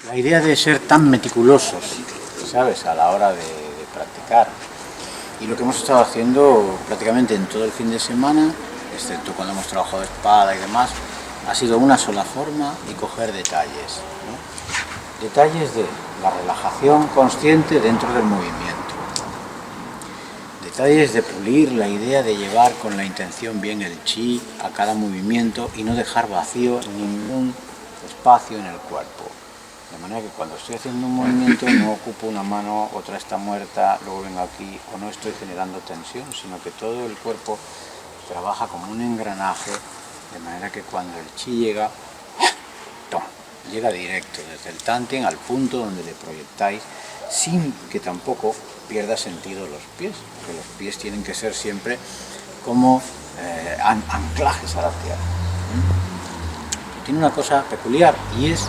La idea de ser tan meticulosos, ¿sabes?, a la hora de practicar. Y lo que hemos estado haciendo prácticamente en todo el fin de semana, excepto cuando hemos trabajado de espada y demás, ha sido una sola forma y coger detalles, ¿no? Detalles de la relajación consciente dentro del movimiento. Detalles de pulir la idea de llevar con la intención bien el chi a cada movimiento y no dejar vacío ningún espacio en el cuerpo. De manera que cuando estoy haciendo un movimiento no ocupo una mano, otra está muerta, luego vengo aquí, o no estoy generando tensión, sino que todo el cuerpo trabaja como un engranaje, de manera que cuando el chi llega, ¡tom!, llega directo, desde el Tantin al punto donde le proyectáis, sin que tampoco pierda sentido los pies, porque los pies tienen que ser siempre como anclajes a la tierra. Tiene una cosa peculiar, y es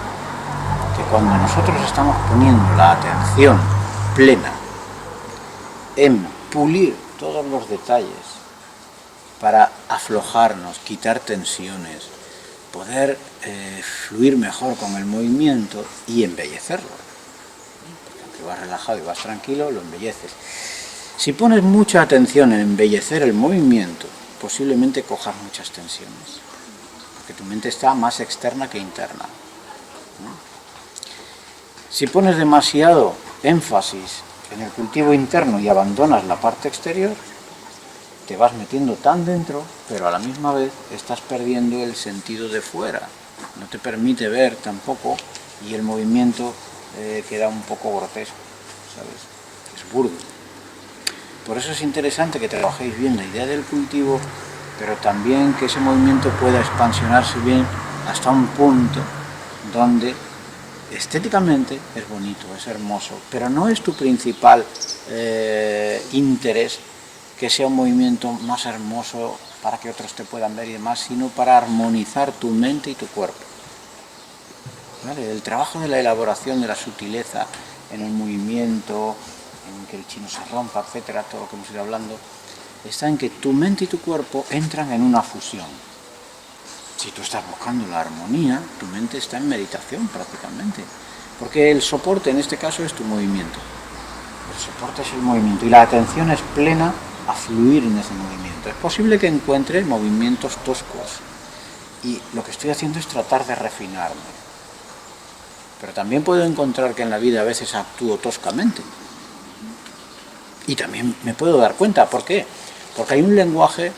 que cuando nosotros estamos poniendo la atención plena en pulir todos los detalles para aflojarnos, quitar tensiones, poder fluir mejor con el movimiento y embellecerlo, porque aunque vas relajado y vas tranquilo, lo embelleces. Si pones mucha atención en embellecer el movimiento, posiblemente cojas muchas tensiones, porque tu mente está más externa que interna, ¿no? Si pones demasiado énfasis en el cultivo interno y abandonas la parte exterior, te vas metiendo tan dentro, pero a la misma vez estás perdiendo el sentido de fuera. No te permite ver tampoco, y el movimiento queda un poco grotesco, ¿sabes? Es burdo. Por eso es interesante que trabajéis bien la idea del cultivo, pero también que ese movimiento pueda expansionarse bien hasta un punto donde estéticamente es bonito, es hermoso, pero no es tu principal interés que sea un movimiento más hermoso para que otros te puedan ver y demás, sino para armonizar tu mente y tu cuerpo. ¿Vale? El trabajo de la elaboración de la sutileza en el movimiento, en que el chi no se rompa, etcétera, todo lo que hemos ido hablando, está en que tu mente y tu cuerpo entran en una fusión. Si tú estás buscando la armonía, tu mente está en meditación prácticamente, porque el soporte en este caso es tu movimiento. El soporte es el movimiento y la atención es plena a fluir en ese movimiento. Es posible que encuentre movimientos toscos y lo que estoy haciendo es tratar de refinarme. Pero también puedo encontrar que en la vida a veces actúo toscamente. Y también me puedo dar cuenta. ¿Por qué? Porque hay un lenguaje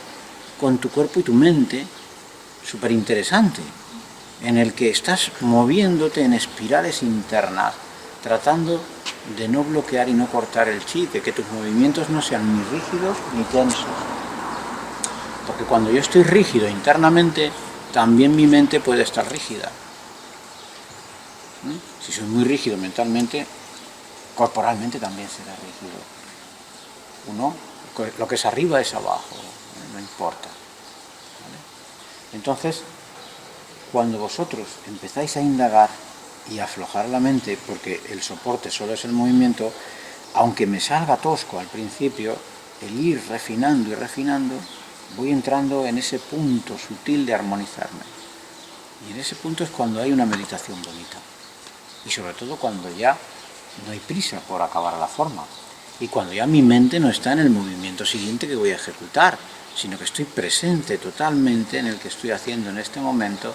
con tu cuerpo y tu mente súper interesante, en el que estás moviéndote en espirales internas, tratando de no bloquear y no cortar el chi, de que tus movimientos no sean ni rígidos ni tensos. Porque cuando yo estoy rígido internamente, también mi mente puede estar rígida. Si soy muy rígido mentalmente, corporalmente también será rígido. Lo que es arriba es abajo, no importa. Entonces, cuando vosotros empezáis a indagar y a aflojar la mente, porque el soporte solo es el movimiento, aunque me salga tosco al principio, el ir refinando y refinando, voy entrando en ese punto sutil de armonizarme. Y en ese punto es cuando hay una meditación bonita. Y sobre todo cuando ya no hay prisa por acabar la forma. Y cuando ya mi mente no está en el movimiento siguiente que voy a ejecutar, sino que estoy presente totalmente en el que estoy haciendo en este momento,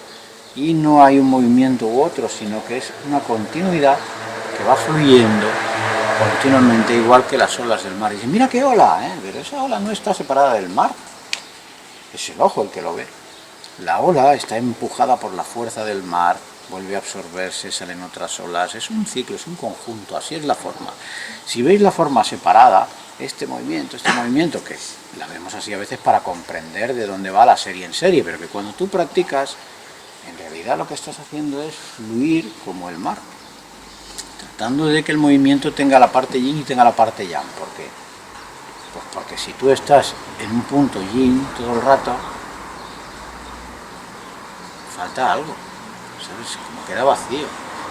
y no hay un movimiento u otro, sino que es una continuidad que va fluyendo continuamente, igual que las olas del mar. Y dicen, mira qué ola, pero esa ola no está separada del mar, es el ojo el que lo ve. La ola está empujada por la fuerza del mar, vuelve a absorberse, salen otras olas, es un ciclo, es un conjunto, así es la forma. Si veis la forma separada, este movimiento, que la vemos así a veces para comprender de dónde va la serie en serie, pero que cuando tú practicas, en realidad lo que estás haciendo es fluir como el mar, tratando de que el movimiento tenga la parte yin y tenga la parte yang. ¿Por qué? Pues porque si tú estás en un punto yin todo el rato, falta algo, ¿sabes? Como queda vacío.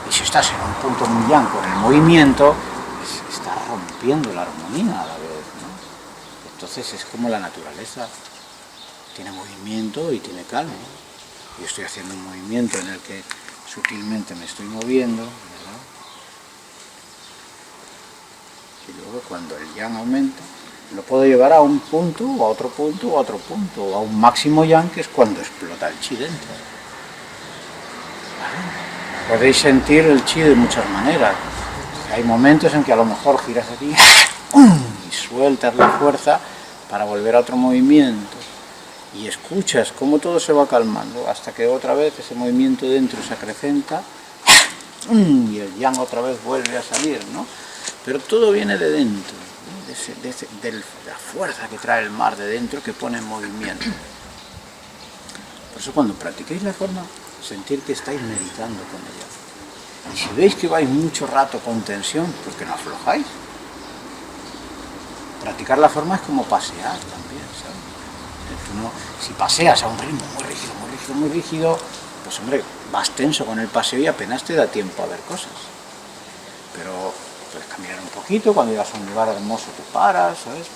Y si estás en un punto muy yang con el movimiento, pues estás rompiendo la armonía a la vez, ¿no? Entonces es como la naturaleza, tiene movimiento y tiene calma. Yo estoy haciendo un movimiento en el que sutilmente me estoy moviendo, ¿verdad? Y luego cuando el yang aumenta, lo puedo llevar a un punto, o a otro punto, o a otro punto, o a un máximo yang, que es cuando explota el chi dentro. ¿Vale? Podéis sentir el chi de muchas maneras. Hay momentos en que a lo mejor giras aquí y sueltas la fuerza para volver a otro movimiento. Y escuchas cómo todo se va calmando, hasta que otra vez ese movimiento dentro se acrecenta y el yang otra vez vuelve a salir, ¿no? Pero todo viene de dentro, ¿no? De la fuerza que trae el mar de dentro, que pone en movimiento. Por eso cuando practiquéis la forma, sentir que estáis meditando con ella. Y si veis que vais mucho rato con tensión, ¿por qué no aflojáis? Practicar la forma es como pasear también, ¿sabes? No, si paseas a un ritmo muy rígido, muy rígido, muy rígido, pues hombre, vas tenso con el paseo y apenas te da tiempo a ver cosas. Pero puedes caminar un poquito, cuando llegas a un lugar hermoso te paras, ¿sabes?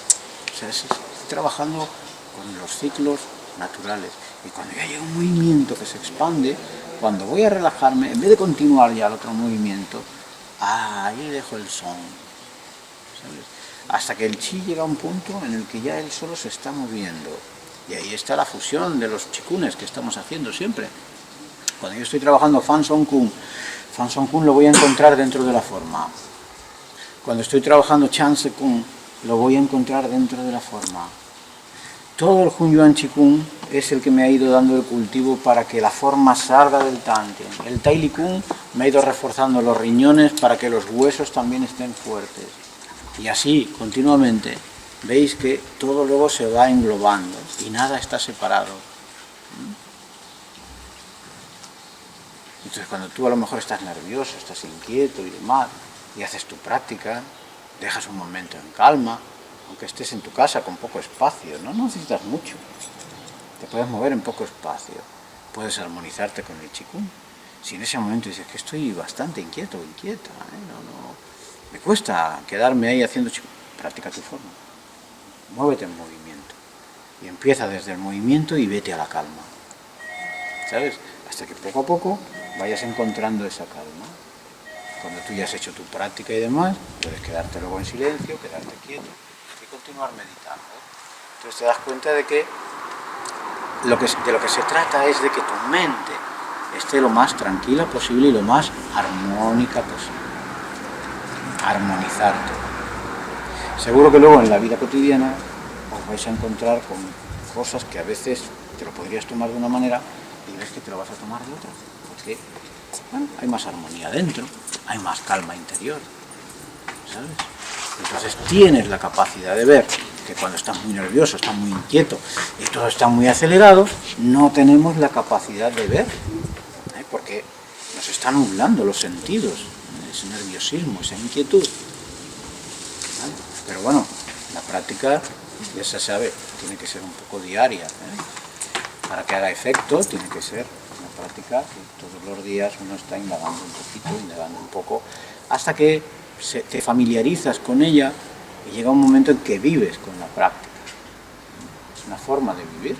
O sea, estoy trabajando con los ciclos naturales. Y cuando ya llega un movimiento que se expande, cuando voy a relajarme, en vez de continuar ya el otro movimiento, ahí dejo el son, ¿sabes? Hasta que el chi llega a un punto en el que ya él solo se está moviendo. Y ahí está la fusión de los chikunes que estamos haciendo siempre. Cuando yo estoy trabajando Fan Song Kung lo voy a encontrar dentro de la forma. Cuando estoy trabajando Chan Se Kung, lo voy a encontrar dentro de la forma. Todo el Hun Yuan Chi Kung es el que me ha ido dando el cultivo para que la forma salga del Tantien. El Tai Li Kung me ha ido reforzando los riñones para que los huesos también estén fuertes. Y así, continuamente, veis que todo luego se va englobando y nada está separado. Entonces cuando tú a lo mejor estás nervioso, estás inquieto y demás, y haces tu práctica, dejas un momento en calma, aunque estés en tu casa con poco espacio, no necesitas mucho, te puedes mover en poco espacio, puedes armonizarte con el Qigong. Si en ese momento dices que estoy bastante inquieto o inquieta, me cuesta quedarme ahí haciendo Qigong, practica tu forma, muévete en movimiento, y empieza desde el movimiento y vete a la calma, ¿sabes? Hasta que poco a poco vayas encontrando esa calma. Cuando tú ya has hecho tu práctica y demás, puedes quedarte luego en silencio, quedarte quieto y continuar meditando. Entonces te das cuenta de que de lo que se trata es de que tu mente esté lo más tranquila posible y lo más armónica posible. Armonizar todo. Seguro que luego en la vida cotidiana os vais a encontrar con cosas que a veces te lo podrías tomar de una manera y ves que te lo vas a tomar de otra, porque bueno, hay más armonía dentro, hay más calma interior, ¿sabes? Entonces tienes la capacidad de ver que cuando estás muy nervioso, estás muy inquieto y todo está muy acelerado, no tenemos la capacidad de ver, porque nos están nublando los sentidos, ese nerviosismo, esa inquietud, ¿vale? Pero bueno, la práctica, ya se sabe, tiene que ser un poco diaria, para que haga efecto tiene que ser una práctica que todos los días uno está indagando un poquito, indagando un poco, hasta que te familiarizas con ella y llega un momento en que vives con la práctica. Es una forma de vivir.